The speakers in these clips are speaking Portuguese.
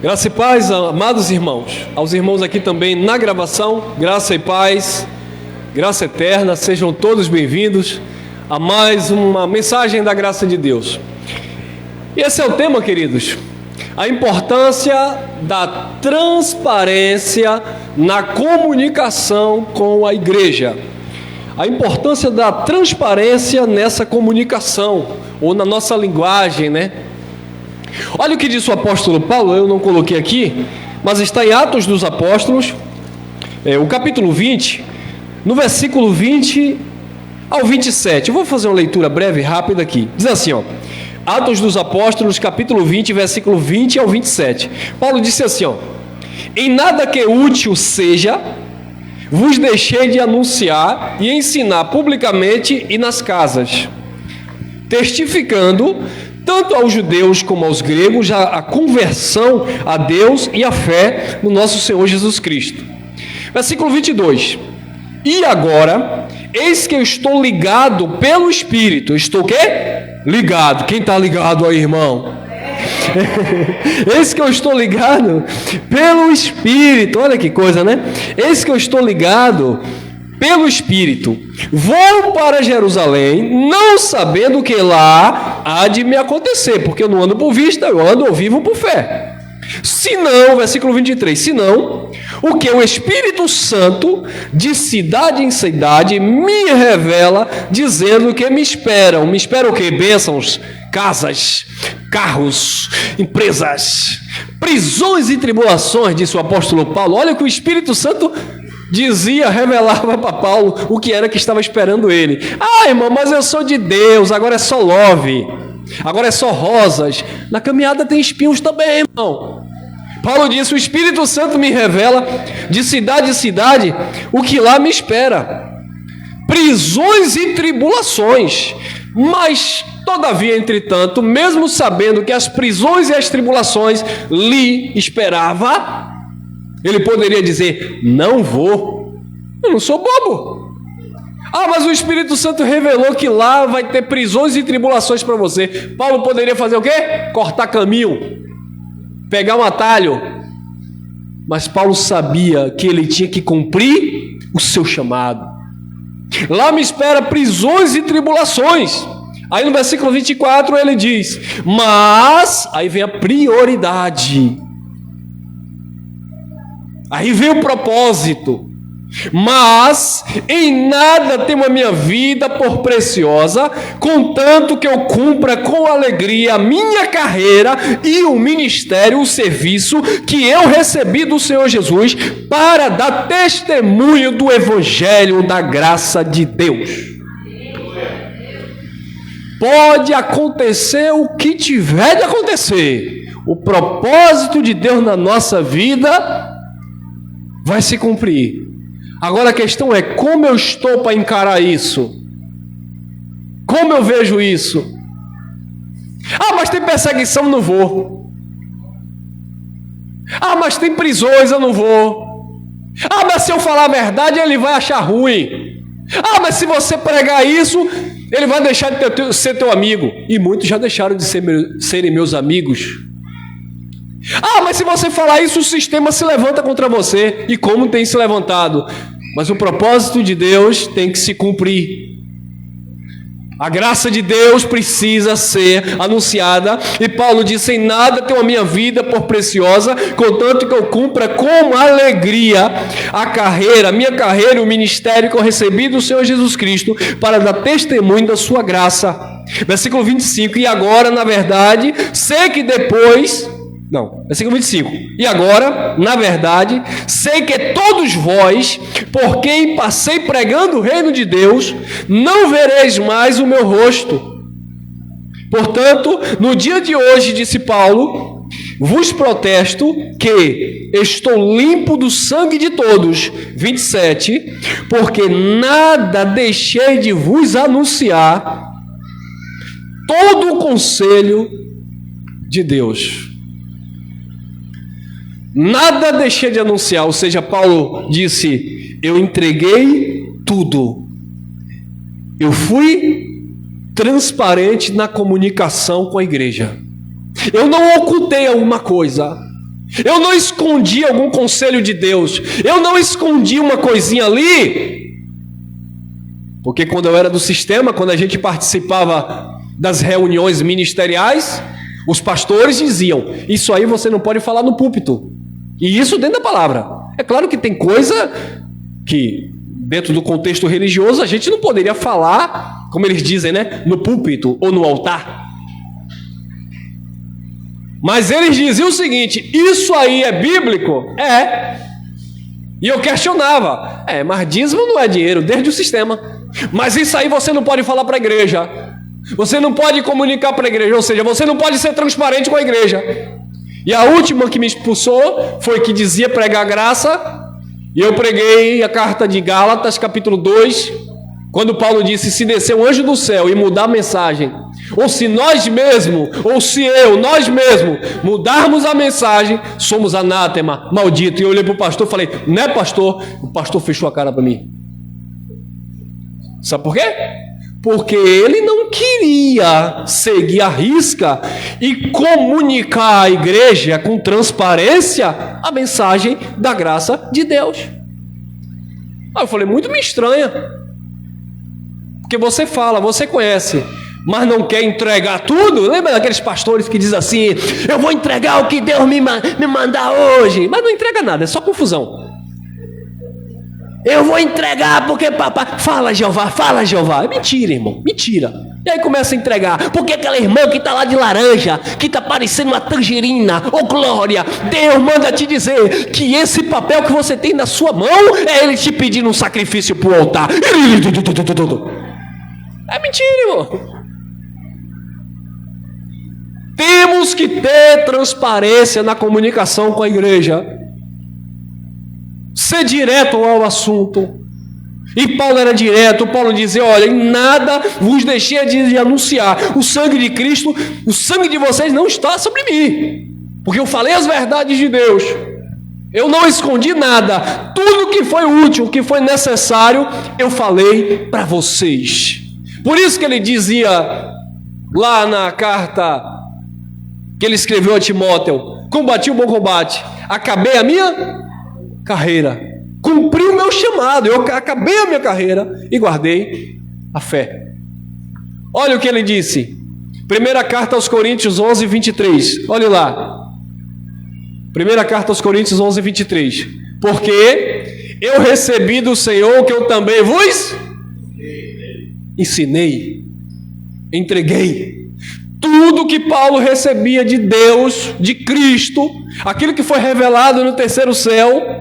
Graça e paz, amados irmãos, aos irmãos aqui também na gravação, graça e paz, graça eterna, sejam todos bem-vindos a mais uma mensagem da graça de Deus. E esse é o tema, queridos, a importância da transparência na comunicação com a igreja. A importância da transparência nessa comunicação, ou na nossa linguagem, né? Olha o que diz o apóstolo Paulo, eu não coloquei aqui, mas está em Atos dos Apóstolos, o capítulo 20, no versículo 20 ao 27. Eu vou fazer uma leitura breve, rápida aqui. Diz assim, ó, Atos dos Apóstolos, capítulo 20, versículo 20 ao 27. Paulo disse assim, ó, em nada que útil seja, vos deixei de anunciar e ensinar publicamente e nas casas, testificando tanto aos judeus como aos gregos a conversão a Deus e a fé no nosso Senhor Jesus Cristo. Versículo 22. E agora, eis que eu estou ligado pelo Espírito. Estou o quê? Ligado. Quem está ligado aí, irmão? Eis que eu estou ligado pelo Espírito. Olha que coisa, né? Eis que eu estou ligado pelo Espírito, vou para Jerusalém, não sabendo o que lá há de me acontecer, porque eu não ando por vista, eu ando ou vivo por fé. Senão, versículo 23, senão, o que o Espírito Santo, de cidade em cidade, me revela, dizendo que me esperam o quê? Bênçãos, casas, carros, empresas, prisões e tribulações, disse o apóstolo Paulo. Olha o que o Espírito Santo dizia, revelava para Paulo o que era que estava esperando ele. Ah, irmão, mas eu sou de Deus, agora é só love, agora é só rosas. Na caminhada tem espinhos também, irmão. Paulo disse, o Espírito Santo me revela de cidade em cidade o que lá me espera. Prisões e tribulações. Mas, todavia, entretanto, mesmo sabendo que as prisões e as tribulações lhe esperava, ele poderia dizer, não vou, eu não sou bobo. Ah, mas o Espírito Santo revelou que lá vai ter prisões e tribulações para você. Paulo poderia fazer o quê? Cortar caminho, pegar um atalho. Mas Paulo sabia que ele tinha que cumprir o seu chamado. Lá me espera prisões e tribulações. Aí no versículo 24 ele diz, mas, aí vem a prioridade. Aí vem o propósito. Mas em nada tenho a minha vida por preciosa, contanto que eu cumpra com alegria a minha carreira e o ministério, o serviço que eu recebi do Senhor Jesus para dar testemunho do evangelho da graça de Deus. Pode acontecer o que tiver de acontecer, o propósito de Deus na nossa vida vai se cumprir. Agora a questão é como eu estou para encarar isso? Como eu vejo isso? Ah, mas tem perseguição, não vou. Ah, mas tem prisões, eu não vou. Ah, mas se eu falar a verdade, ele vai achar ruim. Ah, mas se você pregar isso, ele vai deixar de ser teu amigo. E muitos já deixaram de serem meus amigos. Ah, mas se você falar isso, o sistema se levanta contra você. E como tem se levantado? Mas o propósito de Deus tem que se cumprir. A graça de Deus precisa ser anunciada. E Paulo disse, em nada tenho a minha vida por preciosa, contanto que eu cumpra com alegria a minha carreira e o ministério que eu recebi do Senhor Jesus Cristo para dar testemunho da sua graça. Versículo 25, e agora, na verdade, sei que depois... Não, versículo 25. E agora, na verdade, sei que todos vós, por quem passei pregando o reino de Deus, não vereis mais o meu rosto. Portanto, no dia de hoje, disse Paulo, vos protesto que estou limpo do sangue de todos. 27. Porque nada deixei de vos anunciar todo o conselho de Deus. Nada deixei de anunciar, ou seja, Paulo disse, eu entreguei tudo. Eu fui transparente na comunicação com a igreja. Eu não ocultei alguma coisa. Eu não escondi algum conselho de Deus. Eu não escondi uma coisinha ali. Porque quando eu era do sistema, quando a gente participava das reuniões ministeriais, os pastores diziam: isso aí você não pode falar no púlpito. E isso dentro da palavra. É claro que tem coisa que, dentro do contexto religioso, a gente não poderia falar, como eles dizem, né? No púlpito ou no altar. Mas eles diziam o seguinte: isso aí é bíblico? É. E eu questionava: mas dízimo não é dinheiro, desde o sistema. Mas isso aí você não pode falar para a igreja. Você não pode comunicar para a igreja, ou seja, você não pode ser transparente com a igreja. E a última que me expulsou foi que dizia pregar graça. E eu preguei a carta de Gálatas, capítulo 2, quando Paulo disse: se descer um anjo do céu e mudar a mensagem, ou se nós mesmos, ou se nós mesmos, mudarmos a mensagem, somos anátema, maldito. E eu olhei para o pastor e falei: né, pastor? O pastor fechou a cara para mim. Sabe por quê? Porque ele não queria seguir a risca e comunicar à igreja com transparência a mensagem da graça de Deus. Aí eu falei: muito me estranha. Porque você fala, você conhece, mas não quer entregar tudo. Lembra daqueles pastores que dizem assim: eu vou entregar o que Deus me mandar hoje. Mas não entrega nada, é só confusão. Eu vou entregar porque papai... Fala, Jeová, fala, Jeová. É mentira, irmão, mentira. E aí começa a entregar. Porque aquela irmã que está lá de laranja, que está parecendo uma tangerina, glória, Deus manda te dizer que esse papel que você tem na sua mão é Ele te pedindo um sacrifício para o altar. É mentira, irmão. Temos que ter transparência na comunicação com a igreja. Ser direto ao assunto. E Paulo era direto. Paulo dizia: olha, em nada vos deixei de anunciar o sangue de Cristo. O sangue de vocês não está sobre mim, porque eu falei as verdades de Deus. Eu não escondi nada. Tudo que foi útil, que foi necessário, eu falei para vocês. Por isso que ele dizia lá na carta que ele escreveu a Timóteo: combati o bom combate, acabei a minha carreira, cumpri o meu chamado, eu acabei a minha carreira e guardei a fé. Olha o que ele disse, primeira carta aos Coríntios 11, 23, olha lá, primeira carta aos Coríntios 11, 23, porque eu recebi do Senhor que eu também vos ensinei, entreguei. Tudo que Paulo recebia de Deus, de Cristo, aquilo que foi revelado no terceiro céu,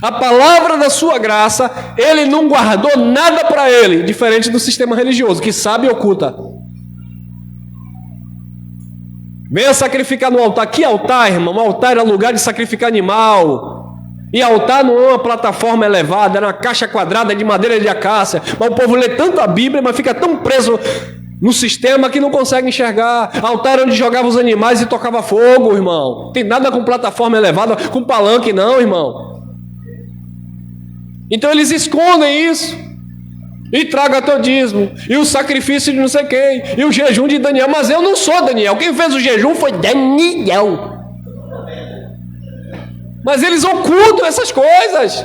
a palavra da sua graça, ele não guardou nada para ele, diferente do sistema religioso, que sabe e oculta. Venha sacrificar no altar. Que altar, irmão? Um altar era lugar de sacrificar animal. E altar não é uma plataforma elevada, era uma caixa quadrada de madeira de acácia. Mas o povo lê tanto a Bíblia, mas fica tão preso no sistema que não consegue enxergar. Altar onde jogava os animais e tocava fogo, irmão. Tem nada com plataforma elevada, com palanque não, irmão. Então eles escondem isso. E traga teu dízimo, e o sacrifício de não sei quem, e o jejum de Daniel. Mas eu não sou Daniel, quem fez o jejum foi Daniel. Mas eles ocultam essas coisas.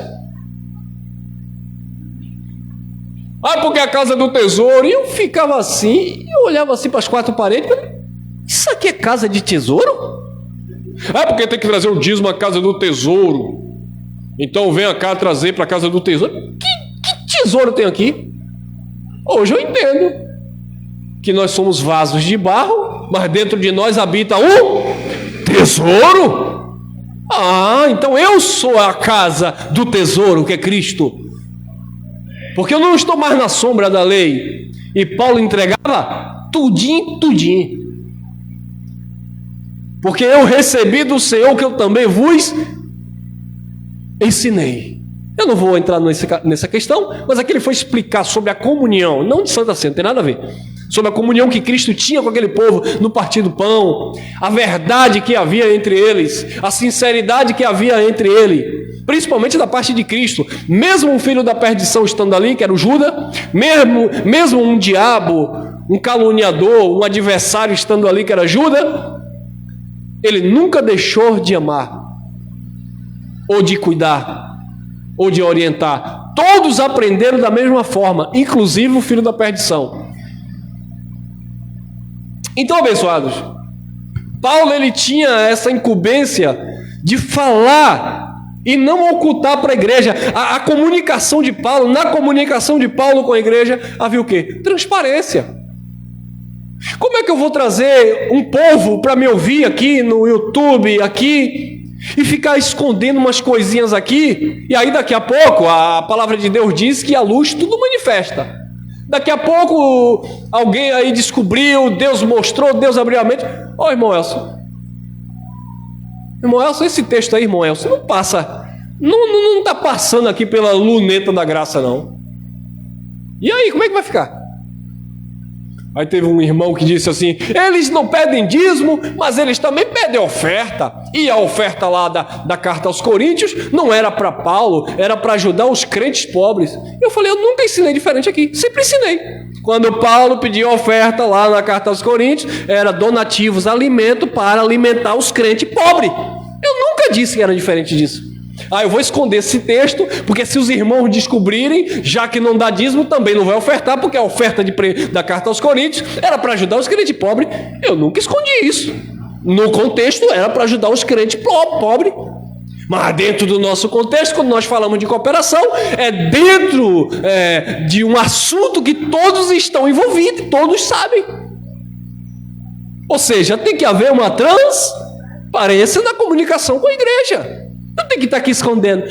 Porque é a casa do tesouro. E eu ficava assim, eu olhava assim para as quatro paredes. Isso aqui é casa de tesouro? Porque tem que trazer o dízimo à casa do tesouro. Então venha cá trazer para a casa do tesouro. Que tesouro tem aqui? Hoje eu entendo que nós somos vasos de barro, mas dentro de nós habita um tesouro. Então eu sou a casa do tesouro, que é Cristo. Porque eu não estou mais na sombra da lei. E Paulo entregava tudinho. Porque eu recebi do Senhor que eu também vos ensinei. Eu não vou entrar nessa questão, mas aqui ele foi explicar sobre a comunhão, não de Santa Ceia, não tem nada a ver. Sobre a comunhão que Cristo tinha com aquele povo no partir do pão, a verdade que havia entre eles, a sinceridade que havia entre ele, principalmente da parte de Cristo. Mesmo um filho da perdição estando ali, que era o Judas, mesmo um diabo, um caluniador, um adversário estando ali, que era Judas, ele nunca deixou de amar, ou de cuidar, ou de orientar. Todos aprenderam da mesma forma, inclusive o filho da perdição. Então, abençoados, Paulo ele tinha essa incumbência de falar e não ocultar para a igreja. A comunicação de Paulo, na comunicação de Paulo com a igreja, havia o quê? Transparência. Como é que eu vou trazer um povo para me ouvir aqui no YouTube, aqui, e ficar escondendo umas coisinhas aqui, e aí daqui a pouco a palavra de Deus diz que a luz tudo manifesta. Daqui a pouco alguém aí descobriu, Deus mostrou, Deus abriu a mente. Ó, irmão Elson, esse texto aí, irmão Elson, não passa, não está passando aqui pela luneta da graça, não. E aí, como é que vai ficar? Aí teve um irmão que disse assim: eles não pedem dízimo, mas eles também pedem oferta. E a oferta lá da carta aos Coríntios não era para Paulo, era para ajudar os crentes pobres. Eu falei: eu nunca ensinei diferente aqui, sempre ensinei. Quando Paulo pediu oferta lá na carta aos Coríntios, era donativos, alimento para alimentar os crentes pobres. Eu nunca disse que era diferente disso. Eu vou esconder esse texto, porque se os irmãos descobrirem, já que não dá dízimo, também não vai ofertar, porque a oferta da carta aos Coríntios era para ajudar os crentes pobres. Eu nunca escondi isso. No contexto, era para ajudar os crentes pobres. Mas dentro do nosso contexto, quando nós falamos de cooperação, é dentro de um assunto que todos estão envolvidos, todos sabem. Ou seja, tem que haver uma transparência na comunicação com a igreja. Não tem que estar aqui escondendo.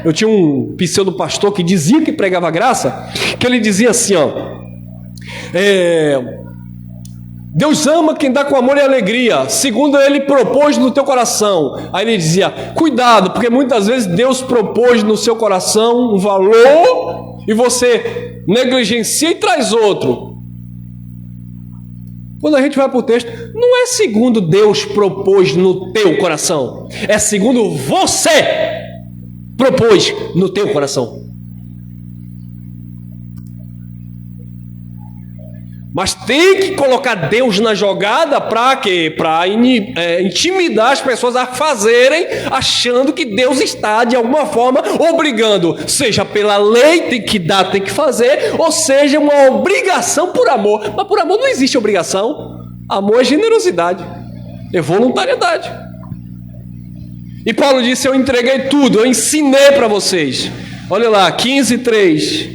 Eu tinha um pseudo pastor que dizia que pregava graça, que ele dizia assim, Deus ama quem dá com amor e alegria, segundo ele propôs no teu coração. Aí ele dizia: cuidado, porque muitas vezes Deus propôs no seu coração um valor e você negligencia e traz outro. Quando a gente vai para o texto, não é segundo Deus propôs no teu coração, é segundo você propôs no teu coração. Mas tem que colocar Deus na jogada para quê? Para intimidar as pessoas a fazerem, achando que Deus está de alguma forma obrigando, seja pela lei, tem que dar, tem que fazer, ou seja, uma obrigação por amor. Mas por amor não existe obrigação. Amor é generosidade, é voluntariedade. E Paulo disse: eu entreguei tudo, eu ensinei para vocês. Olha lá, 15:3.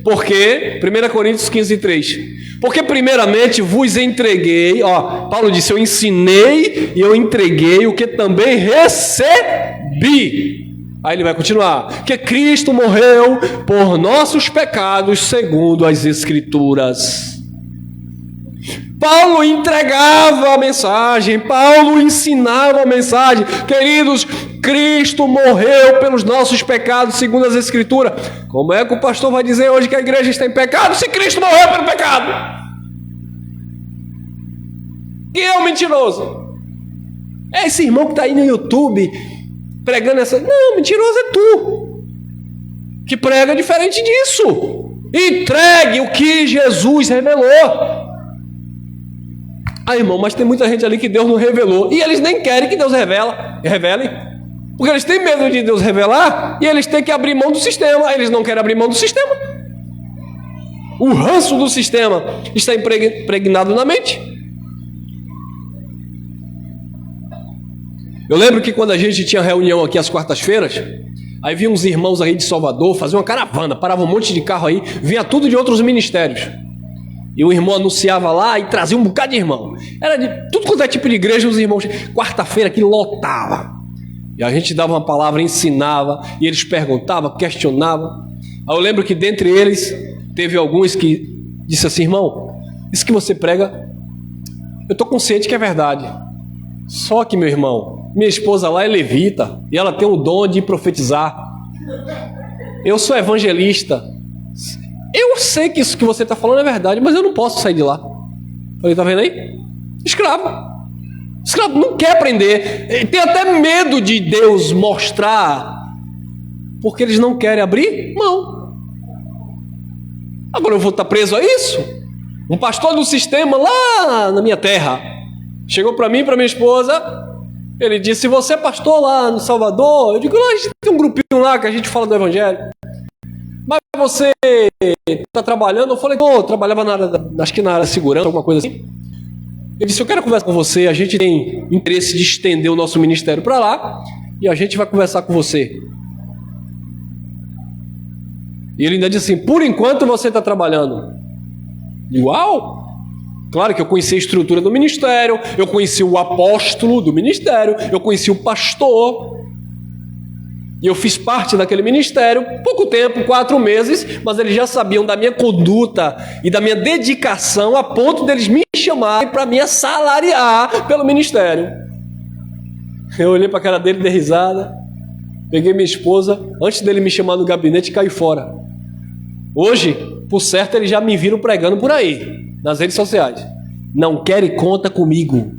Porque 1 Coríntios 15:3. Porque primeiramente vos entreguei, Paulo disse: eu ensinei e eu entreguei o que também recebi. Aí ele vai continuar: que Cristo morreu por nossos pecados segundo as Escrituras. Paulo entregava a mensagem, Paulo ensinava a mensagem. Queridos, Cristo morreu pelos nossos pecados segundo as Escrituras. Como é que o pastor vai dizer hoje que a igreja está em pecado se Cristo morreu pelo pecado? Quem é o mentiroso? É esse irmão que está aí no YouTube pregando essa... Não, mentiroso é tu, que prega diferente disso. Entregue o que Jesus revelou. Irmão, mas tem muita gente ali que Deus não revelou, e eles nem querem que Deus revele, porque eles têm medo de Deus revelar, e eles têm que abrir mão do sistema. Eles não querem abrir mão do sistema. O ranço do sistema está impregnado na mente. Eu lembro que quando a gente tinha reunião aqui às quartas-feiras, aí vinham uns irmãos aí de Salvador, faziam uma caravana, parava um monte de carro aí, vinha tudo de outros ministérios. E o irmão anunciava lá e trazia um bocado de irmão. Era de tudo quanto é tipo de igreja, os irmãos. Quarta-feira que lotava. E a gente dava uma palavra, ensinava, e eles perguntavam, questionavam. Aí eu lembro que dentre eles, teve alguns que disse assim: irmão, isso que você prega, eu estou consciente que é verdade. Só que, meu irmão, minha esposa lá é levita, e ela tem o dom de profetizar. Eu sou evangelista. Eu sei que isso que você está falando é verdade, mas eu não posso sair de lá. Falei: tá vendo aí? Escravo não quer aprender, tem até medo de Deus mostrar, porque eles não querem abrir mão. Agora eu vou estar preso a isso? Um pastor do sistema lá na minha terra Chegou para mim e para minha esposa, ele disse: você é pastor lá no Salvador? Eu digo: não, a gente tem um grupinho lá que a gente fala do Evangelho. Mas você está trabalhando? Eu falei: não, trabalhava acho que na área de segurança, alguma coisa assim. Ele disse: eu quero conversar com você, a gente tem interesse de estender o nosso ministério para lá e a gente vai conversar com você. E ele ainda disse assim: por enquanto você está trabalhando. Uau! Claro que eu conheci a estrutura do ministério, eu conheci o apóstolo do ministério, eu conheci o pastor, e eu fiz parte daquele ministério, pouco tempo, 4 meses, mas eles já sabiam da minha conduta e da minha dedicação a ponto deles me chamarem para me assalariar pelo ministério. Eu olhei para a cara dele, dei risada, peguei minha esposa, antes dele me chamar no gabinete, caí fora. Hoje, por certo, eles já me viram pregando por aí, nas redes sociais. Não querem conta comigo.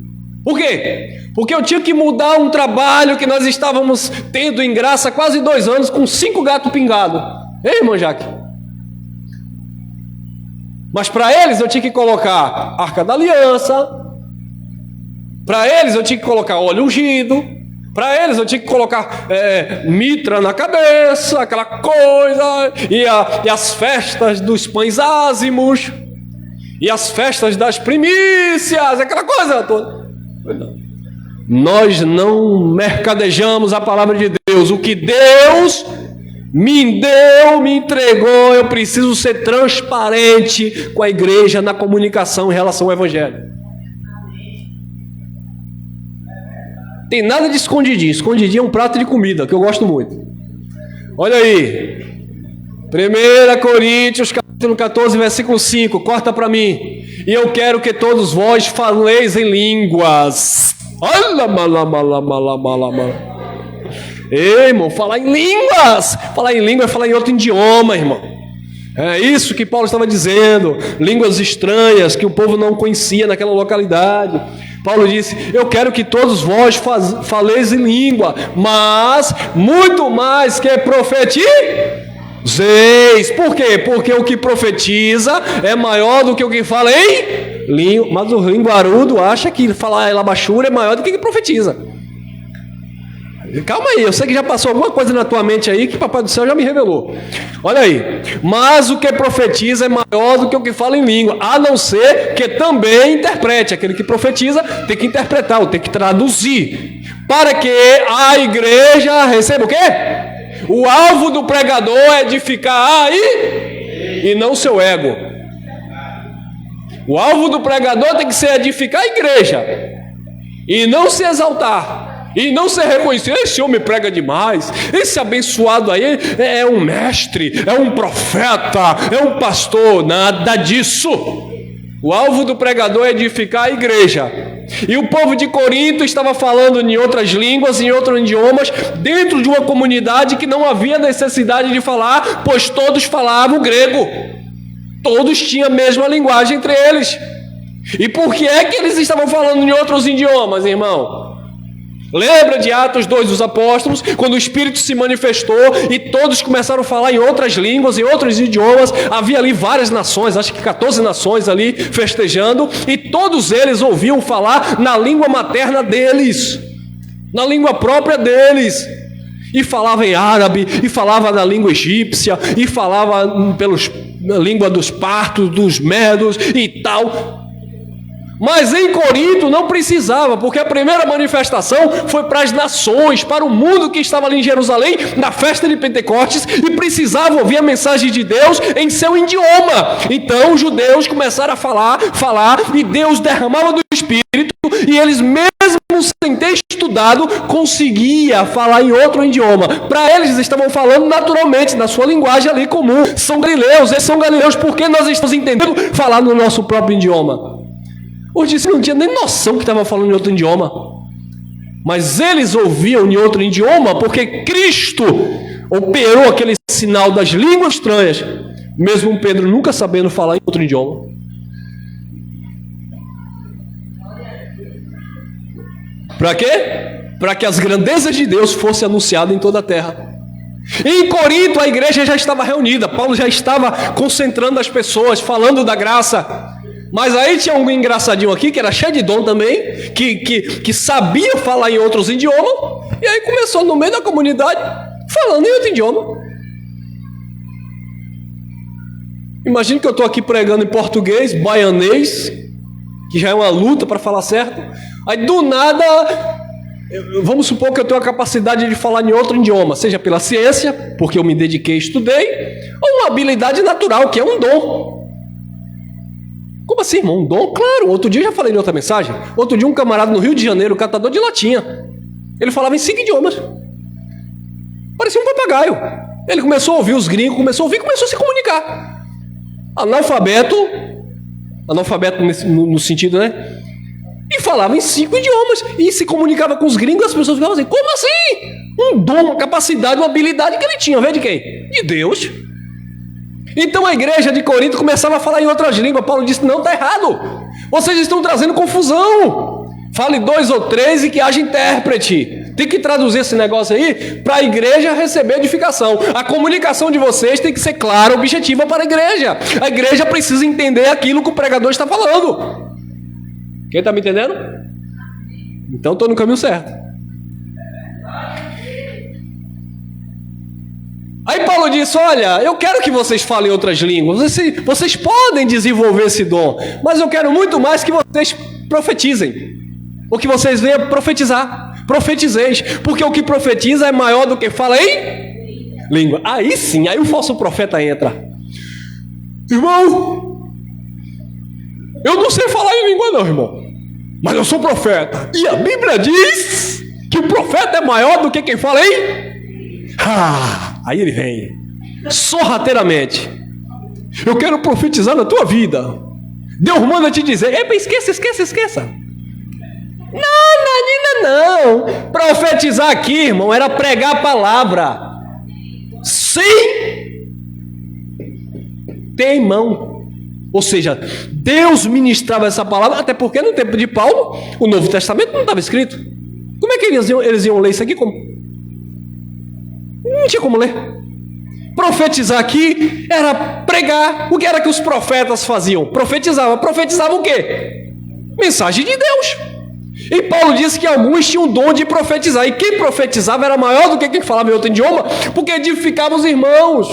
Por quê? Porque eu tinha que mudar um trabalho que nós estávamos tendo em graça há quase 2 anos com 5 gatos pingados. Ei, irmã Jaque? Mas para eles eu tinha que colocar Arca da Aliança. Para eles eu tinha que colocar óleo ungido. Para eles eu tinha que colocar mitra na cabeça, aquela coisa. E as festas dos pães ázimos. E as festas das primícias, aquela coisa toda. Nós não mercadejamos a palavra de Deus. O que Deus me deu, me entregou, eu preciso ser transparente com a igreja na comunicação em relação ao Evangelho. Tem nada de escondidinho. Escondidinho é um prato de comida, que eu gosto muito. Olha aí. 1 Coríntios, capítulo 14, versículo 5. Corta para mim. E eu quero que todos vós faleis em línguas. Ei, irmão, falar em línguas. Falar em língua é falar em outro idioma, irmão. É isso que Paulo estava dizendo. Línguas estranhas que o povo não conhecia naquela localidade. Paulo disse: eu quero que todos vós faleis em língua, mas muito mais que profetizeis. Por quê? Porque o que profetiza é maior do que o que fala em língua. Mas o linguarudo acha que falar elabachura é maior do que profetiza. Calma aí, eu sei que já passou alguma coisa na tua mente aí que o Papai do Céu já me revelou. Olha aí. Mas o que profetiza é maior do que o que fala em língua, a não ser que também interprete. Aquele que profetiza tem que interpretar, ou tem que traduzir, para que a igreja receba o quê? O alvo do pregador é edificar aí e não seu ego. O alvo do pregador tem que ser edificar a igreja e não se exaltar. E não ser reconhecido: esse homem prega demais, esse abençoado aí é um mestre, é um profeta, é um pastor. Nada disso. O alvo do pregador é edificar a igreja. E o povo de Corinto estava falando em outras línguas, em outros idiomas, dentro de uma comunidade que não havia necessidade de falar, pois todos falavam grego. Todos tinham a mesma linguagem entre eles. E por que é que eles estavam falando em outros idiomas, irmão? Lembra de Atos 2 dos Apóstolos, quando o Espírito se manifestou e todos começaram a falar em outras línguas, em outros idiomas. Havia ali várias nações, acho que 14 nações ali festejando, e todos eles ouviam falar na língua materna deles, na língua própria deles. E falava em árabe, e falava na língua egípcia, e falava na língua dos partos, dos medos e tal. Mas em Corinto não precisava, porque a primeira manifestação foi para as nações, para o mundo que estava ali em Jerusalém, na festa de Pentecostes, e precisava ouvir a mensagem de Deus em seu idioma. Então os judeus começaram a falar, e Deus derramava do Espírito, e eles mesmo sem ter estudado, conseguia falar em outro idioma. Para eles estavam falando naturalmente, na sua linguagem ali comum. São galileus, eles são galileus, porque nós estamos entendendo falar no nosso próprio idioma. Os discípulos não tinham nem noção que estavam falando em outro idioma, mas eles ouviam em outro idioma porque Cristo operou aquele sinal das línguas estranhas, mesmo Pedro nunca sabendo falar em outro idioma. Para quê? Para que as grandezas de Deus fossem anunciadas em toda a terra. Em Corinto a igreja já estava reunida, Paulo já estava concentrando as pessoas, falando da graça. Mas aí tinha um engraçadinho aqui, que era cheio de dom também, que sabia falar em outros idiomas, e aí começou no meio da comunidade, falando em outro idioma. Imagina que eu estou aqui pregando em português, baianês, que já é uma luta para falar certo. Aí do nada, vamos supor que eu tenho a capacidade de falar em outro idioma, seja pela ciência, porque eu me dediquei e estudei, ou uma habilidade natural, que é um dom. Como assim, irmão? Um dom? Claro, outro dia eu já falei em outra mensagem. Outro dia um camarada no Rio de Janeiro, catador de latinha, ele falava em 5 idiomas. Parecia um papagaio. Ele começou a ouvir os gringos, começou a se comunicar. Analfabeto no sentido, né? E falava em 5 idiomas. E se comunicava com os gringos, as pessoas ficavam assim, como assim? Um dom, uma capacidade, uma habilidade que ele tinha. Vê de quem? De Deus. Então a igreja de Corinto começava a falar em outras línguas. Paulo disse, não, está errado. Vocês estão trazendo confusão. Fale 2 ou 3 e que haja intérprete. Tem que traduzir esse negócio aí para a igreja receber edificação. A comunicação de vocês tem que ser clara, objetiva para a igreja. A igreja precisa entender aquilo que o pregador está falando. Quem está me entendendo? Então estou no caminho certo. Aí Paulo disse, olha, eu quero que vocês falem outras línguas, vocês podem desenvolver esse dom, mas eu quero muito mais que vocês profetizem, ou que vocês venham profetizar, profetizeis, porque o que profetiza é maior do que fala em língua. Aí sim, aí o falso profeta entra. Irmão, eu não sei falar em língua não, irmão, mas eu sou profeta, e a Bíblia diz que o profeta é maior do que quem fala em... aí ele vem sorrateiramente, eu quero profetizar na tua vida. Deus manda te dizer, epa, esqueça. Não, profetizar aqui, irmão, era pregar a palavra sem ter em mão. Ou seja, Deus ministrava essa palavra, até porque no tempo de Paulo o Novo Testamento não estava escrito. Como é que eles iam ler isso aqui? Como? Não tinha como ler. Profetizar aqui era pregar. O que era que os profetas faziam? Profetizavam o quê? Mensagem de Deus. E Paulo disse que alguns tinham o dom de profetizar. E quem profetizava era maior do que quem falava em outro idioma, porque edificava os irmãos.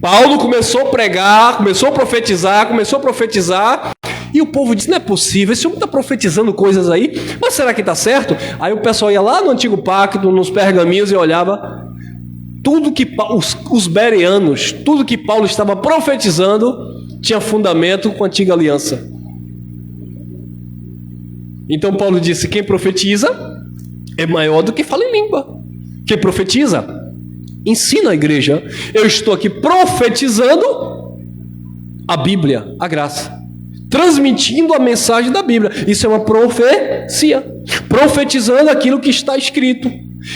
Paulo começou a pregar, começou a profetizar. E o povo disse, não é possível, esse homem está profetizando coisas aí, mas será que está certo? Aí o pessoal ia lá no Antigo Pacto, nos pergaminhos e olhava, tudo que os bereanos, tudo que Paulo estava profetizando, tinha fundamento com a antiga aliança. Então Paulo disse, quem profetiza é maior do que fala em língua. Quem profetiza, ensina a igreja. Eu estou aqui profetizando a Bíblia, a graça, transmitindo a mensagem da Bíblia. Isso é uma profecia, profetizando aquilo que está escrito.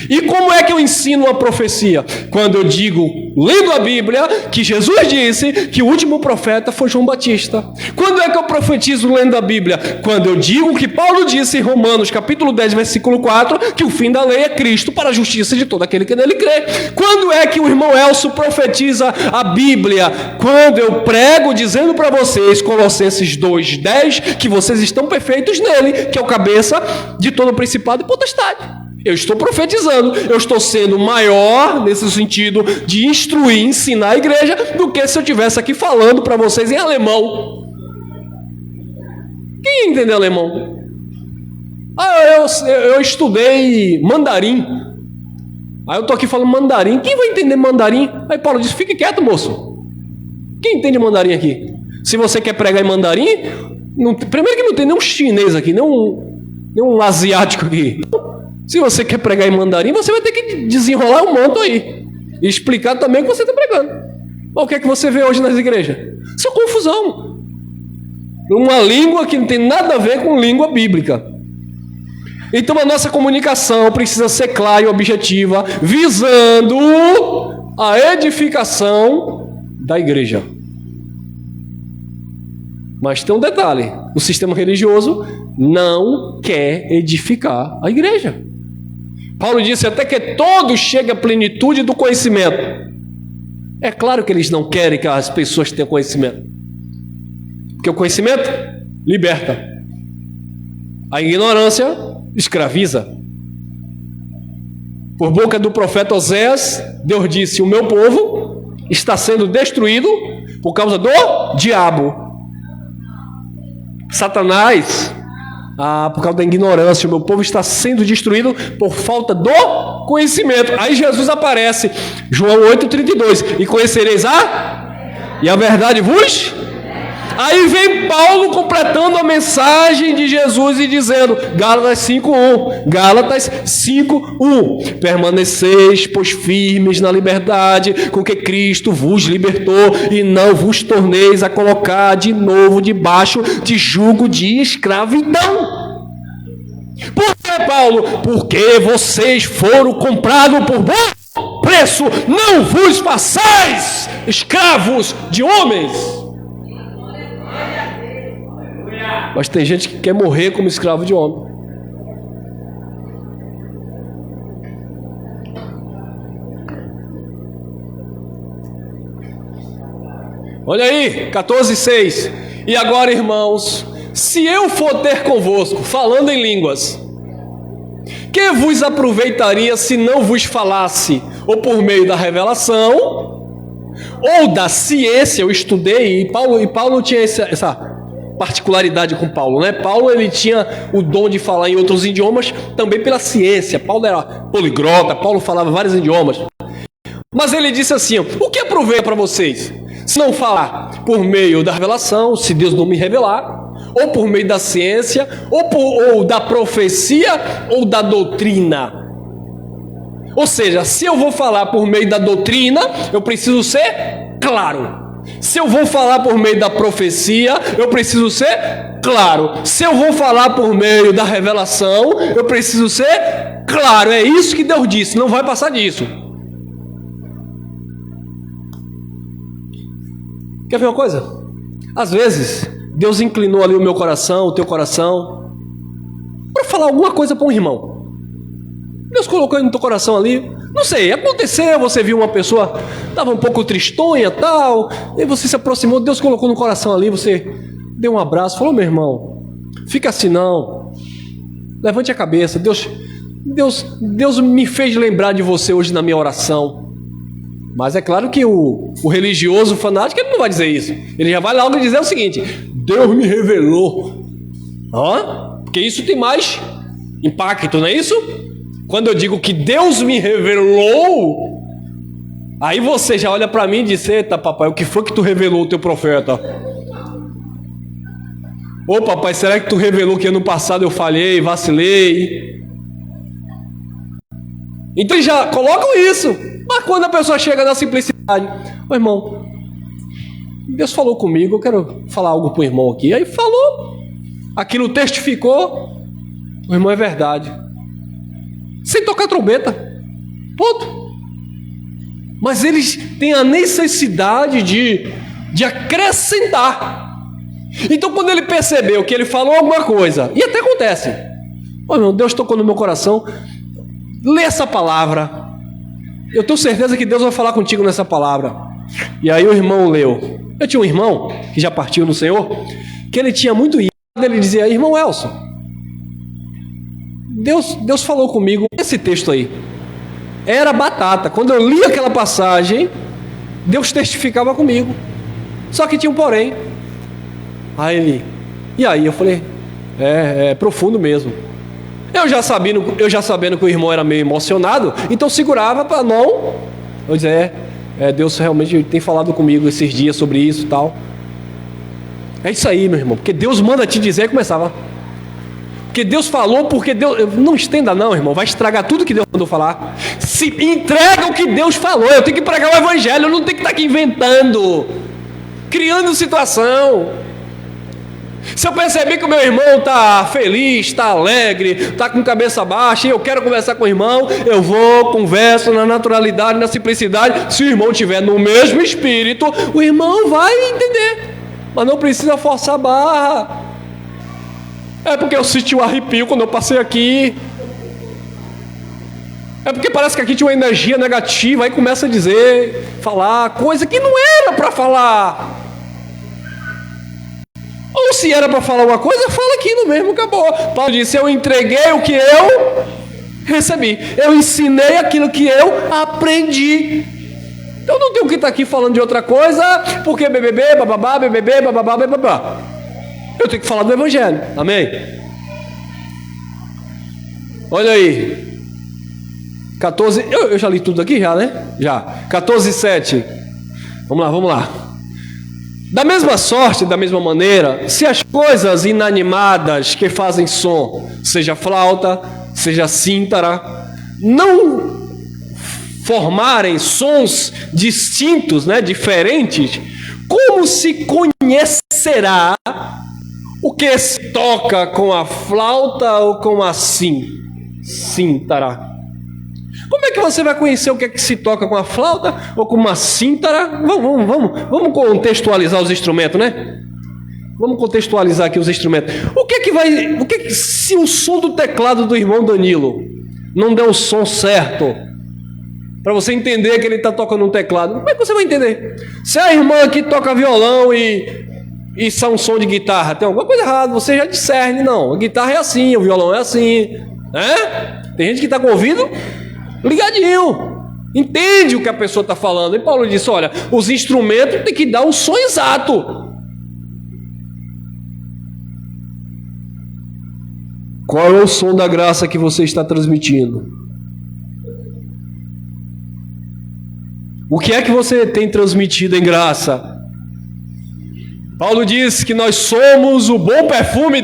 E como é que eu ensino uma profecia? Quando eu digo, lendo a Bíblia, que Jesus disse que o último profeta foi João Batista. Quando é que eu profetizo lendo a Bíblia? Quando eu digo que Paulo disse em Romanos capítulo 10, versículo 4, que o fim da lei é Cristo para a justiça de todo aquele que nele crê. Quando é que o irmão Elcio profetiza a Bíblia? Quando eu prego dizendo para vocês, Colossenses 2:10, que vocês estão perfeitos nele, que é o cabeça de todo principado e potestade. Eu estou profetizando, eu estou sendo maior nesse sentido de instruir, ensinar a igreja, do que se eu estivesse aqui falando para vocês em alemão. Quem entende alemão? Eu estudei mandarim. Aí eu estou aqui falando mandarim. Quem vai entender mandarim? Aí Paulo disse, fique quieto, moço. Quem entende mandarim aqui? Se você quer pregar em mandarim, primeiro que não tem nenhum chinês aqui, nenhum asiático aqui. Se você quer pregar em mandarim, você vai ter que desenrolar um manto aí e explicar também o que você está pregando. Mas o que é que você vê hoje nas igrejas? Isso é confusão. Uma língua que não tem nada a ver com língua bíblica. Então a nossa comunicação precisa ser clara e objetiva, visando a edificação da igreja. Mas tem um detalhe: o sistema religioso não quer edificar a igreja. Paulo disse até que todos cheguem à plenitude do conhecimento. É claro que eles não querem que as pessoas tenham conhecimento, Porque o conhecimento liberta. A ignorância escraviza. Por boca do profeta Oséias, Deus disse: o meu povo está sendo destruído por causa do diabo. Satanás, por causa da ignorância, o meu povo está sendo destruído por falta do conhecimento. Aí Jesus aparece, João 8,32: e conhecereis e a verdade vos... Aí vem Paulo completando a mensagem de Jesus e dizendo, Gálatas 5:1, Gálatas 5:1: permaneceis, pois, firmes na liberdade com que Cristo vos libertou, e não vos torneis a colocar de novo debaixo de jugo de escravidão. Por que, Paulo? Porque vocês foram comprados por bom preço, não vos façais escravos de homens. Mas tem gente que quer morrer como escravo de homem. Olha aí, 14:6. E agora, irmãos, se eu for ter convosco, falando em línguas, que vos aproveitaria se não vos falasse, ou por meio da revelação, ou da ciência? Eu estudei, e Paulo tinha essa particularidade com Paulo, né? Paulo, ele tinha o dom de falar em outros idiomas também pela ciência. Paulo era poliglota, Paulo falava vários idiomas. Mas ele disse assim: o que aproveita para vocês se não falar por meio da revelação, se Deus não me revelar, ou por meio da ciência, ou da profecia, ou da doutrina? Ou seja, se eu vou falar por meio da doutrina, eu preciso ser claro. Se eu vou falar por meio da profecia, eu preciso ser claro. Se eu vou falar por meio da revelação, eu preciso ser claro. É isso que Deus disse, não vai passar disso. Quer ver uma coisa? Às vezes, Deus inclinou ali o meu coração, o teu coração, para falar alguma coisa para um irmão. Deus colocou no teu coração ali. Não sei, aconteceu, você viu uma pessoa, estava um pouco tristonha, tal, e você se aproximou, Deus colocou no coração ali, você deu um abraço, falou: meu irmão, fica assim não, levante a cabeça, Deus me fez lembrar de você hoje na minha oração. Mas é claro que o religioso, o fanático, ele não vai dizer isso, ele já vai logo dizer o seguinte: Deus me revelou. Porque isso tem mais impacto, não é isso? Quando eu digo que Deus me revelou, aí você já olha para mim e diz: eita, papai, o que foi que tu revelou o teu profeta? Ô papai, será que tu revelou que ano passado eu falhei, vacilei? Então eles já colocam isso. Mas quando a pessoa chega na simplicidade: ô irmão, Deus falou comigo, eu quero falar algo pro irmão aqui. Aí falou, aquilo testificou, o irmão, é verdade, sem tocar trombeta, ponto. Mas eles têm a necessidade de acrescentar. Então, quando ele percebeu que ele falou alguma coisa, e até acontece: ô irmão, Deus tocou no meu coração, lê essa palavra, eu tenho certeza que Deus vai falar contigo nessa palavra. E aí o irmão leu. Eu tinha um irmão que já partiu no Senhor, que ele tinha muito isso. Ele dizia: irmão Elson, Deus falou comigo esse texto aí. Era batata. Quando eu li aquela passagem, Deus testificava comigo. Só que tinha um porém. E aí eu falei: é profundo mesmo. Eu já sabendo que o irmão era meio emocionado, então segurava para não... Eu dizia: Deus realmente tem falado comigo esses dias sobre isso e tal. É isso aí, meu irmão, porque Deus manda te dizer. E começava: porque Deus falou, porque Deus... Não estenda não, irmão, vai estragar tudo que Deus mandou falar. Se entrega o que Deus falou. Eu tenho que pregar o evangelho, eu não tenho que estar aqui inventando, criando situação. Se eu perceber que o meu irmão está feliz, está alegre, está com cabeça baixa, e eu quero conversar com o irmão, eu vou, converso na naturalidade, na simplicidade. Se o irmão estiver no mesmo espírito, o irmão vai entender, mas não precisa forçar a barra. É porque eu senti um arrepio quando eu passei aqui. É porque parece que aqui tinha uma energia negativa. Aí começa a dizer, falar coisa que não era para falar. Ou se era para falar uma coisa, fala aquilo mesmo, acabou. Paulo disse, eu entreguei o que eu recebi. Eu ensinei aquilo que eu aprendi. Então não tenho que estar aqui falando de outra coisa, porque BBB, bababá, BBB, bababá, bababá. Eu tenho que falar do Evangelho. Amém? Olha aí. 14, eu já li tudo aqui já, né? Já. 14:7. Vamos lá. Da mesma sorte, da mesma maneira, se as coisas inanimadas que fazem som, seja flauta, seja cítara, não formarem sons distintos, né, diferentes, como se conhecerá o que se toca com a flauta ou com a cítara? Como é que você vai conhecer o que é que se toca com a flauta ou com uma cítara? Vamos contextualizar os instrumentos, né? Vamos contextualizar aqui os instrumentos. Se o som do teclado do irmão Danilo não der o som certo, para você entender que ele está tocando um teclado, como é que você vai entender? Se a irmã aqui toca violão e isso é um som de guitarra, tem alguma coisa errada, você já discerne, não. A guitarra é assim, o violão é assim, né? Tem gente que está com o ouvido ligadinho, entende o que a pessoa está falando. E Paulo disse, olha, os instrumentos têm que dar o som exato. Qual é o som da graça que você está transmitindo? O que é que você tem transmitido em graça? Paulo diz que nós somos o bom perfume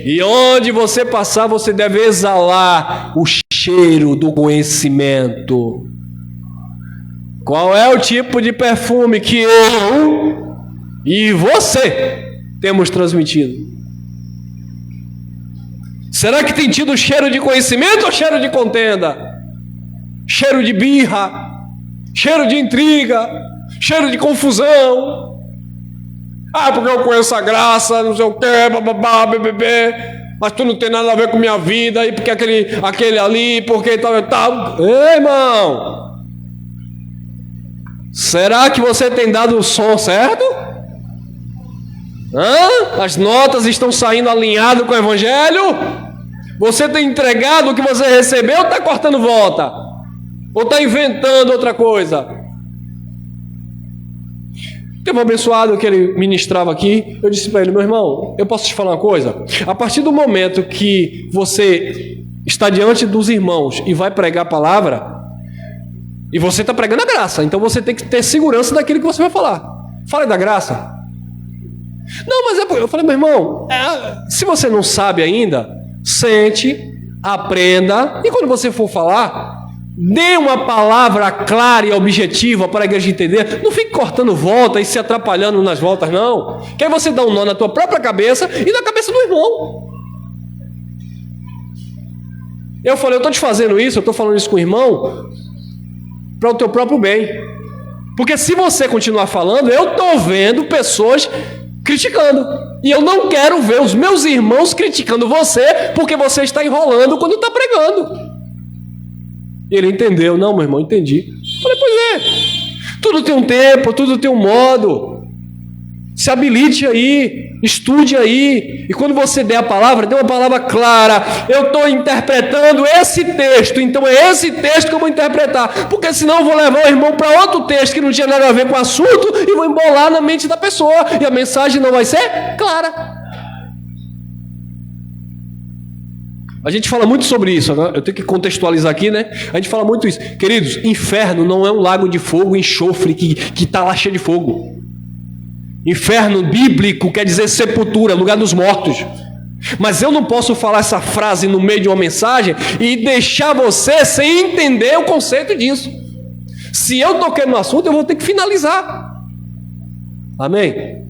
e onde você passar, você deve exalar o cheiro do conhecimento. Qual é o tipo de perfume que eu e você temos transmitido? Será que tem tido cheiro de conhecimento ou cheiro de contenda? Cheiro de birra? Cheiro de intriga? Cheiro de confusão? Ah, porque eu conheço a graça, não sei o que, bababá, bebê, mas tu não tem nada a ver com minha vida, e porque aquele ali, porque tal e tal. Ei, irmão, será que você tem dado o som certo? As notas estão saindo alinhado com o Evangelho? Você tem entregado o que você recebeu ou está cortando volta? Ou está inventando outra coisa? Teve um abençoado que ele ministrava aqui, eu disse para ele, meu irmão, eu posso te falar uma coisa? A partir do momento que você está diante dos irmãos e vai pregar a palavra, e você está pregando a graça, então você tem que ter segurança daquilo que você vai falar. Fale da graça. Não, mas eu falei, meu irmão, se você não sabe ainda, sente, aprenda, e quando você for falar, dê uma palavra clara e objetiva para a igreja entender. Não fique cortando volta e se atrapalhando nas voltas, não. Que aí você dá um nó na tua própria cabeça e na cabeça do irmão. Eu falei, eu estou te fazendo isso, eu estou falando isso com o irmão para o teu próprio bem. Porque se você continuar falando, eu estou vendo pessoas criticando. E eu não quero ver os meus irmãos criticando você porque você está enrolando quando está pregando. E ele entendeu. Não, meu irmão, entendi. Falei, pois é. Tudo tem um tempo, tudo tem um modo. Se habilite aí, estude aí. E quando você der a palavra, dê uma palavra clara. Eu estou interpretando esse texto, então é esse texto que eu vou interpretar. Porque senão eu vou levar o irmão para outro texto que não tinha nada a ver com o assunto e vou embolar na mente da pessoa. E a mensagem não vai ser clara. A gente fala muito sobre isso, né? Eu tenho que contextualizar aqui, né? A gente fala muito isso. Queridos, inferno não é um lago de fogo e enxofre que está lá cheio de fogo. Inferno bíblico quer dizer sepultura, lugar dos mortos. Mas eu não posso falar essa frase no meio de uma mensagem e deixar você sem entender o conceito disso. Se eu toquei no assunto, eu vou ter que finalizar. Amém?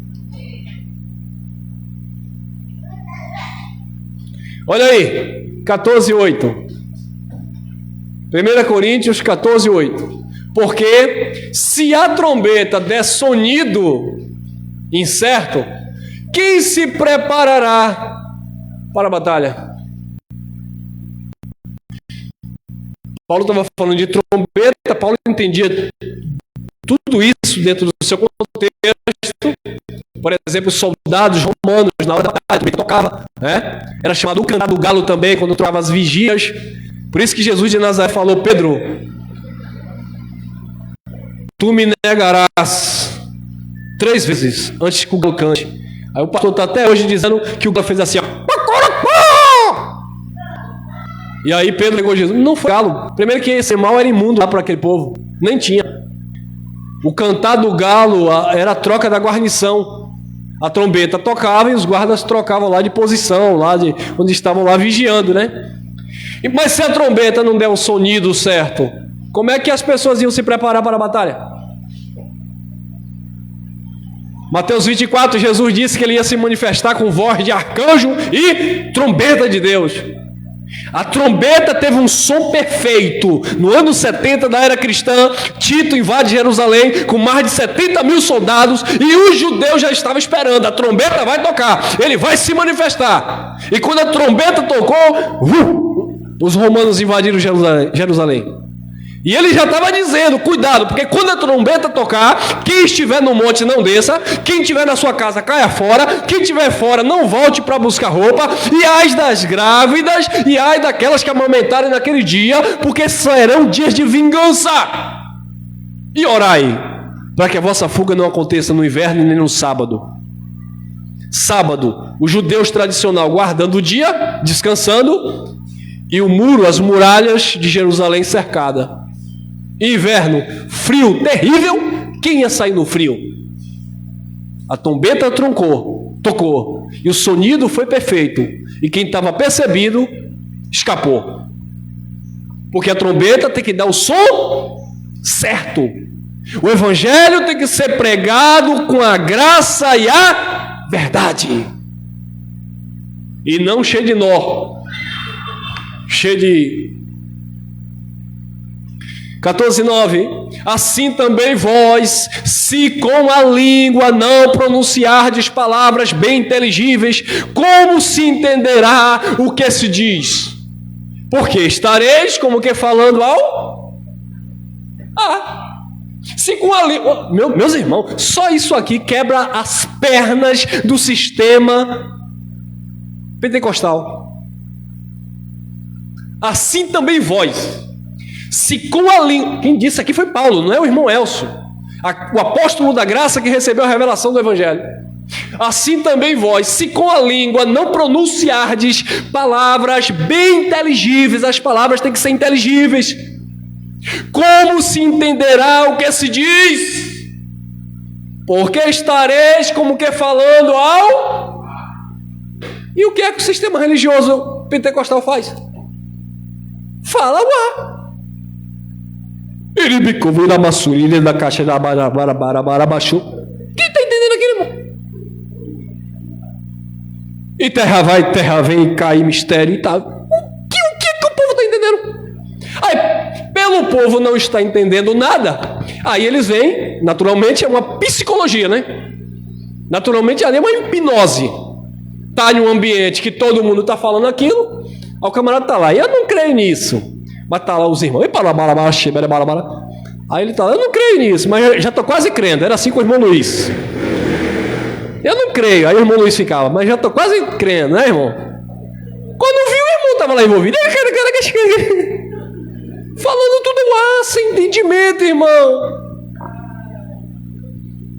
Olha aí, 14:8. 1 Coríntios 14:8. Porque se a trombeta der sonido incerto, quem se preparará para a batalha? Paulo estava falando de trombeta, Paulo entendia tudo isso dentro do seu contexto, por exemplo, os soldados romanos na hora da batalha também tocava, né? Era chamado o cantar do galo também, quando tocava as vigias. Por isso que Jesus de Nazaré falou: Pedro, tu me negarás 3 vezes antes que o galo cante. Aí o pastor está até hoje dizendo que o galo fez assim, ó. E aí Pedro negou Jesus. Não foi galo. Primeiro que esse mal era imundo lá para aquele povo. Nem tinha. O cantar do galo era a troca da guarnição. A trombeta tocava e os guardas trocavam lá de posição, lá de onde estavam lá vigiando, né? Mas se a trombeta não der o sonido certo, como é que as pessoas iam se preparar para a batalha? Mateus 24, Jesus disse que ele ia se manifestar com voz de arcanjo e trombeta de Deus. A trombeta teve um som perfeito. No ano 70 da era cristã, Tito invade Jerusalém com mais de 70 mil soldados e os judeus já estavam esperando. A trombeta vai tocar, ele vai se manifestar. E quando a trombeta tocou, os romanos invadiram Jerusalém. E ele já estava dizendo, cuidado, porque quando a trombeta tocar, quem estiver no monte não desça, quem estiver na sua casa caia fora, quem estiver fora não volte para buscar roupa, e ai das grávidas, e ai daquelas que amamentarem naquele dia, porque serão dias de vingança. E orai, para que a vossa fuga não aconteça no inverno nem no sábado. Sábado, os judeus tradicional guardando o dia, descansando, e o muro, as muralhas de Jerusalém cercada. Inverno, frio terrível, quem ia sair no frio? A trombeta tocou, e o sonido foi perfeito, e quem estava percebido, escapou. Porque a trombeta tem que dar o som certo. O evangelho tem que ser pregado com a graça e a verdade. E não cheio de nó, cheio de 14:9. Assim também vós, se com a língua não pronunciardes palavras bem inteligíveis, como se entenderá o que se diz? Porque estareis como que falando ao... Se com a língua... Meus irmãos, só isso aqui quebra as pernas do sistema pentecostal. Assim também vós, se com a língua... Quem disse aqui foi Paulo, não é o irmão Elcio, o apóstolo da graça que recebeu a revelação do evangelho. Assim também vós, se com a língua não pronunciardes palavras bem inteligíveis, as palavras têm que ser inteligíveis, como se entenderá o que se diz? Porque estareis como que falando ao... E o que é que o sistema religioso pentecostal faz? Fala o ar. Iribico, vira massurilha da caixa da barabarabaixo. Quem está entendendo aquilo, irmão? E terra vai, terra vem, cai mistério e tal. O que o povo está entendendo? Aí, pelo povo não está entendendo nada, aí eles vêm, naturalmente é uma psicologia, né? Naturalmente ali é uma hipnose. Está em um ambiente que todo mundo está falando aquilo, aí o camarada está lá, e eu não creio nisso. Mas está lá os irmãos, aí ele está lá, eu não creio nisso, mas já estou quase crendo. Era assim com o irmão Luiz. Eu não creio, aí o irmão Luiz ficava, mas já estou quase crendo, né, irmão? Quando viu, o irmão estava lá envolvido, falando tudo lá, sem entendimento, irmão.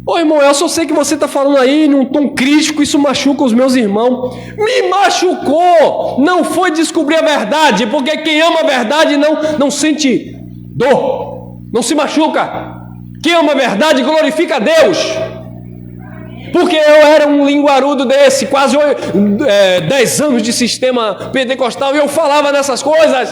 Ô irmão, eu só sei que você está falando aí num tom crítico, isso machuca os meus irmãos. Me machucou! Não foi descobrir a verdade, porque quem ama a verdade não sente dor, não se machuca. Quem ama a verdade glorifica a Deus. Porque eu era um linguarudo desse, quase 10 anos de sistema pentecostal, e eu falava dessas coisas.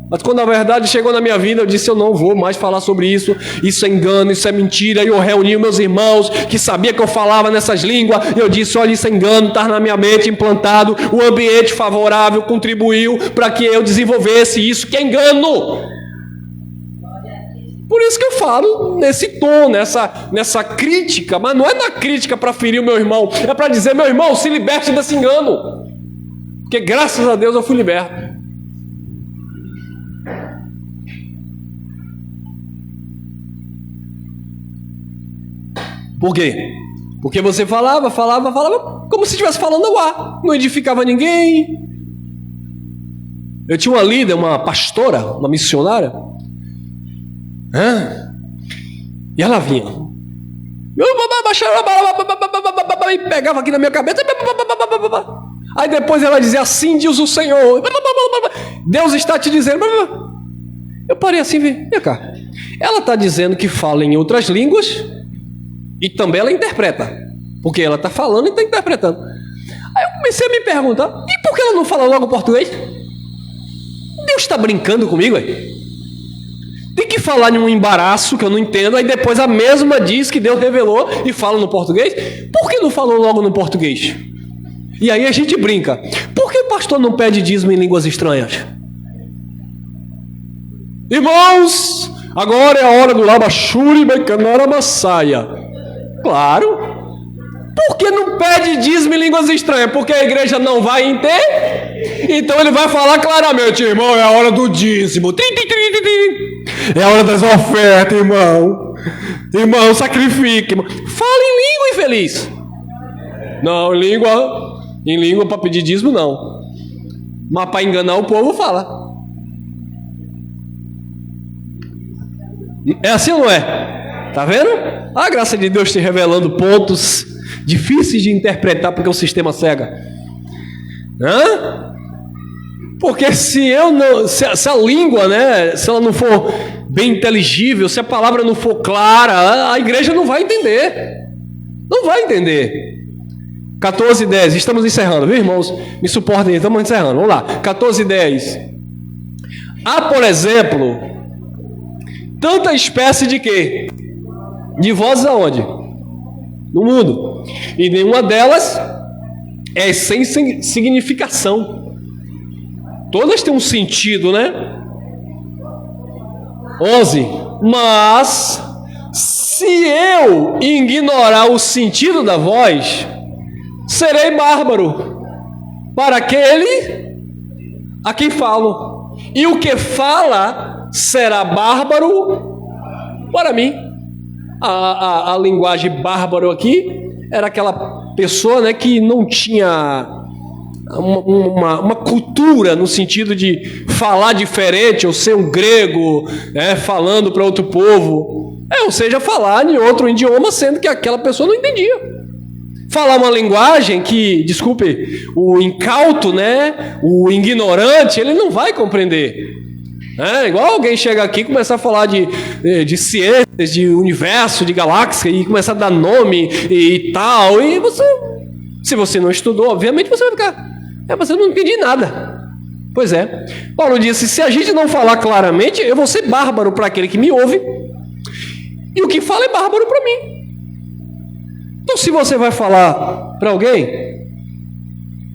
Mas quando a verdade chegou na minha vida, eu disse, eu não vou mais falar sobre isso. Isso é engano, isso é mentira. E eu reuni meus irmãos que sabiam que eu falava nessas línguas. E eu disse, olha, isso é engano, está na minha mente implantado. O ambiente favorável contribuiu para que eu desenvolvesse isso, que é engano. Por isso que eu falo nesse tom, nessa crítica. Mas não é na crítica para ferir o meu irmão. É para dizer, meu irmão, se liberte desse engano. Porque graças a Deus eu fui liberto. Por quê? Porque você falava, como se estivesse falando ao ar. Não edificava ninguém. Eu tinha uma líder, uma pastora, uma missionária. E ela vinha. E pegava aqui na minha cabeça. Aí depois ela dizia, assim diz o Senhor. Deus está te dizendo. Eu parei assim, vem cá. Ela está dizendo que fala em outras línguas e também ela interpreta. Porque ela está falando e está interpretando. Aí eu comecei a me perguntar, e por que ela não fala logo português? Deus está brincando comigo aí? Tem que falar em um embaraço que eu não entendo, aí depois a mesma diz que Deus revelou e fala no português. Por que não falou logo no português? E aí a gente brinca. Por que o pastor não pede dízimo em línguas estranhas? Irmãos, agora é a hora do Labachuri Becanara Massaia. Claro. Por que não pede dízimo em línguas estranhas? Porque a igreja não vai entender? Então ele vai falar claramente, irmão, é a hora do dízimo. É a hora das ofertas, irmão. Irmão, sacrifique. Irmão. Fala em língua, infeliz. Não, em língua para pedir dízimo, não. Mas para enganar o povo, fala. É assim ou não é? Tá vendo? A graça de Deus te revelando pontos difíceis de interpretar porque o sistema cega. Porque se a língua, né, se ela não for bem inteligível, se a palavra não for clara, a igreja não vai entender. Não vai entender. 14:10, estamos encerrando, viu, irmãos? Me suportem, estamos encerrando. Vamos lá. 14:10. Há, por exemplo, tanta espécie de quê? De vozes aonde? No mundo. E nenhuma delas é sem significação. Todas têm um sentido, né? 11. Mas se eu ignorar o sentido da voz, serei bárbaro para aquele a quem falo. E o que fala será bárbaro para mim. A linguagem bárbaro aqui era aquela pessoa, né, que não tinha uma cultura no sentido de falar diferente, ou ser um grego, né, falando para outro povo, ou seja, falar em outro idioma, sendo que aquela pessoa não entendia. Falar uma linguagem que, desculpe, o incauto, né, o ignorante, ele não vai compreender. Igual alguém chega aqui e começar a falar de ciências, de universo, de galáxia, e começar a dar nome e tal, e você, se você não estudou, obviamente você vai ficar, mas eu não entendi nada. Pois é, Paulo disse, se a gente não falar claramente, eu vou ser bárbaro para aquele que me ouve, e o que fala é bárbaro para mim. Então se você vai falar para alguém,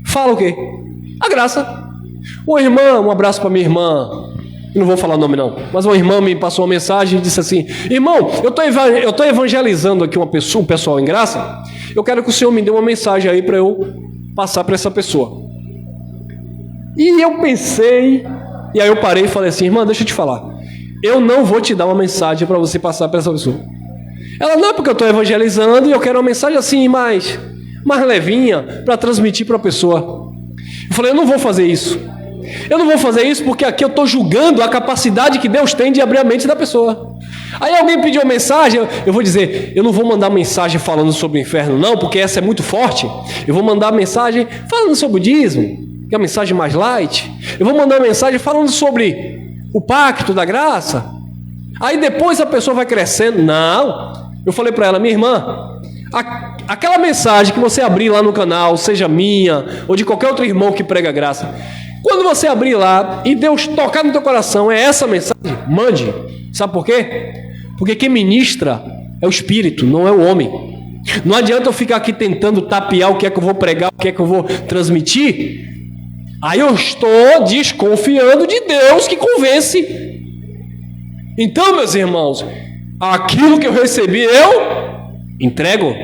fala o quê? A graça. Ô irmã, um abraço para minha irmã. Não vou falar o nome não, mas uma irmã me passou uma mensagem e disse assim, irmão, eu estou evangelizando aqui um pessoal em graça, eu quero que o senhor me dê uma mensagem aí para eu passar para essa pessoa. E eu pensei, e aí eu parei e falei assim, irmã, deixa eu te falar, eu não vou te dar uma mensagem para você passar para essa pessoa. Ela, não, porque eu estou evangelizando e eu quero uma mensagem assim, mais levinha, para transmitir para a pessoa. Eu falei, eu não vou fazer isso. Eu não vou fazer isso porque aqui eu estou julgando a capacidade que Deus tem de abrir a mente da pessoa. Aí alguém pediu uma mensagem, eu vou dizer, eu não vou mandar mensagem falando sobre o inferno não, porque essa é muito forte. Eu vou mandar mensagem falando sobre o dízimo, que é a mensagem mais light. Eu vou mandar mensagem falando sobre o pacto da graça. Aí depois a pessoa vai crescendo. Não, eu falei para ela, minha irmã, aquela mensagem que você abrir lá no canal, seja minha ou de qualquer outro irmão que prega graça, quando você abrir lá e Deus tocar no teu coração, é essa mensagem, mande. Sabe por quê? Porque quem ministra é o Espírito, não é o homem. Não adianta eu ficar aqui tentando tapear o que é que eu vou pregar, o que é que eu vou transmitir. Aí eu estou desconfiando de Deus que convence. Então, meus irmãos, aquilo que eu recebi, eu entrego.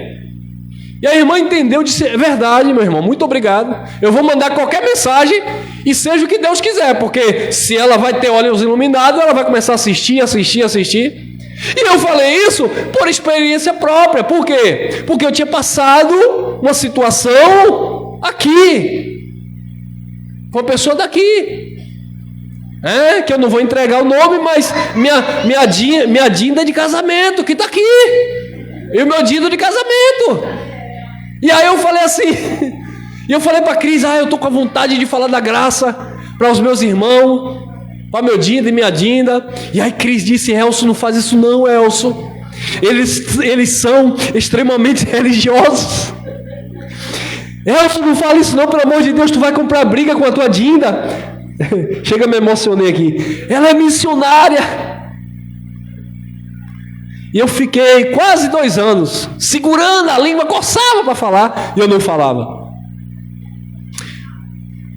E a irmã entendeu, disse, é verdade, meu irmão, muito obrigado. Eu vou mandar qualquer mensagem e seja o que Deus quiser, porque se ela vai ter olhos iluminados, ela vai começar a assistir. E eu falei isso por experiência própria. Por quê? Porque eu tinha passado uma situação aqui. Uma pessoa daqui. Que eu não vou entregar o nome, mas minha dinda de casamento, que está aqui. E o meu dindo de casamento. E aí eu falei assim, e eu falei para a Cris, eu estou com a vontade de falar da graça para os meus irmãos, para meu dindo e minha dinda. E aí Cris disse, Elcio, não faz isso não, Elcio. Eles são extremamente religiosos. Elcio, não fala isso não, pelo amor de Deus, tu vai comprar briga com a tua dinda. Chega, me emocionei aqui. Ela é missionária. E eu fiquei quase 2 anos segurando a língua, coçava para falar, e eu não falava.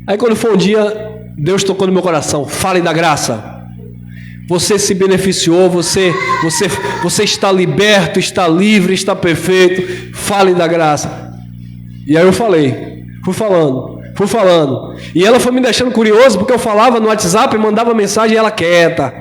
Aí quando foi um dia, Deus tocou no meu coração: fale da graça. Você se beneficiou, você está liberto, está livre, está perfeito. Fale da graça. E aí eu falei, fui falando. E ela foi me deixando curioso, porque eu falava no WhatsApp, mandava mensagem, e ela quieta,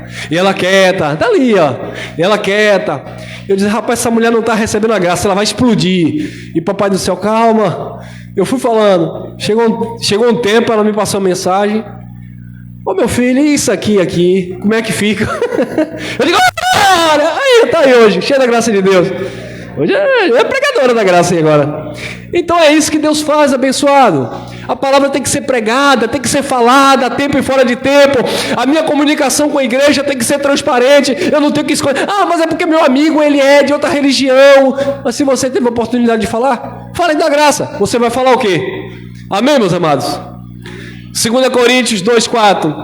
tá ali, ó, e ela quieta. Eu disse, rapaz, essa mulher não está recebendo a graça, ela vai explodir. E papai do céu, calma. Eu fui falando, chegou um tempo, ela me passou uma mensagem: ô meu filho, e isso aqui, como é que fica? Eu digo, olha, aí, tá aí hoje, cheia da graça de Deus. Hoje é pregadora da graça aí agora. Então é isso que Deus faz, abençoado. A palavra tem que ser pregada, tem que ser falada a tempo e fora de tempo. A minha comunicação com a igreja tem que ser transparente. Eu não tenho que escolher, mas é porque meu amigo, ele é de outra religião. Mas se você teve a oportunidade de falar, fale da graça. Você vai falar o quê? Amém, meus amados? 2 Coríntios 2:4.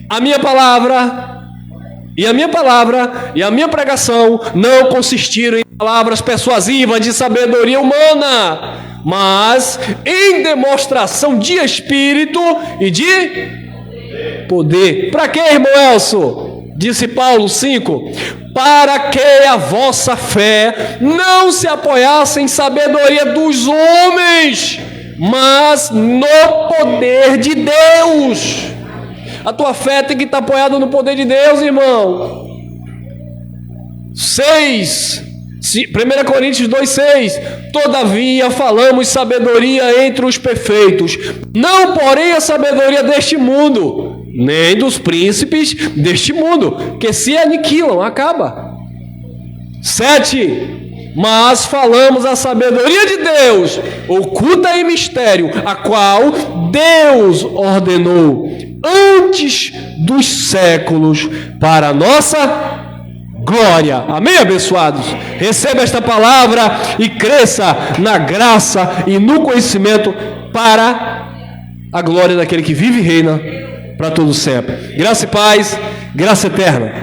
A minha palavra e a minha pregação não consistiram em palavras persuasivas de sabedoria humana, mas em demonstração de espírito e de poder. Para que, irmão Elcio? Disse Paulo 5: para que a vossa fé não se apoiasse em sabedoria dos homens, mas no poder de Deus. A tua fé tem que estar apoiada no poder de Deus, irmão. 1 Coríntios 2:6. Todavia falamos sabedoria entre os perfeitos, não porém a sabedoria deste mundo, nem dos príncipes deste mundo, que se aniquilam, acaba. 7. Mas falamos a sabedoria de Deus, oculta em mistério, a qual Deus ordenou antes dos séculos para a nossa glória. Amém, abençoados? Receba esta palavra e cresça na graça e no conhecimento para a glória daquele que vive e reina para todo sempre. Graça e paz, graça eterna.